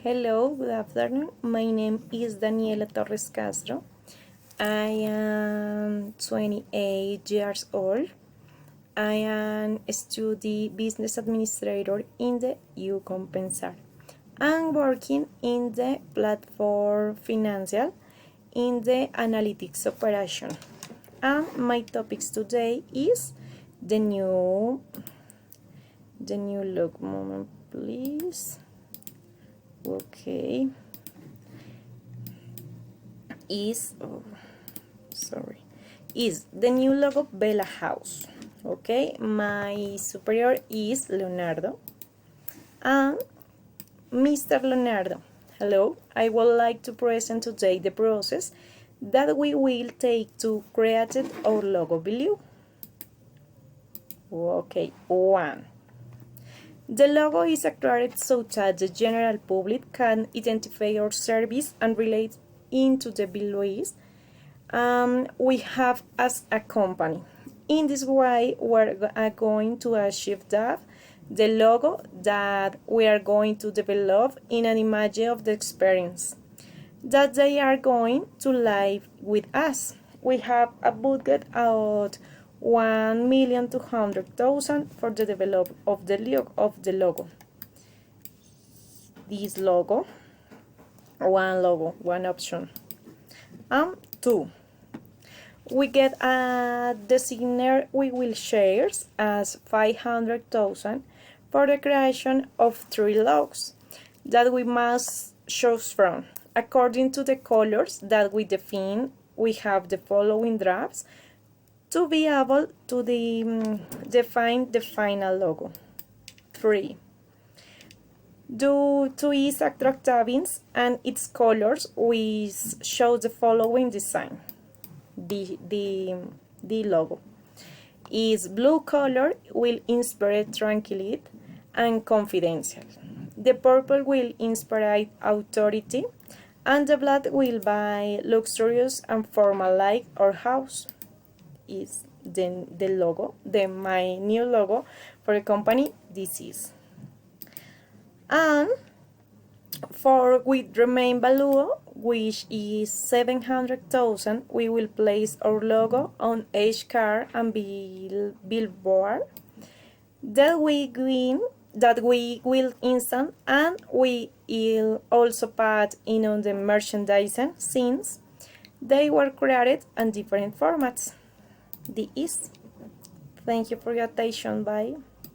Hello, good afternoon. My name is Daniela Torres Castro. I am 28 years old. I am a study business administrator in the U Compensar. I'm working in the platform financial in the analytics operation. And my topics today is the new look. Moment, please. Okay, is the new logo Bella House. Okay, my superior is Leonardo and Mr. Leonardo. Hello, I would like to present today the process that we will take to create our logo below. Okay, 1. The logo is created so that the general public can identify our service and relate into the beliefs we have as a company. In this way, we're going to achieve that the logo that we are going to develop in an image of the experience that they are going to live with us. We have a budget of 1,200,000 for the development of the logo. This logo, one option. 2. We get a designer we will share as 500,000 for the creation of 3 logos that we must choose from. According to the colors that we define, we have the following drafts to be able to define the final logo. 3. Due to its attractiveness and its colors, we show the following design. The logo is blue color will inspire tranquility and confidence. The purple will inspire authority, and the black will be luxurious and formal like our house. Is the logo, my new logo for the company. This is. And for with remain value, which is 700,000, we will place our logo on each car and billboard that we will instant, and we will also put in on the merchandising since they were created in different formats. Thank you for your attention. Bye.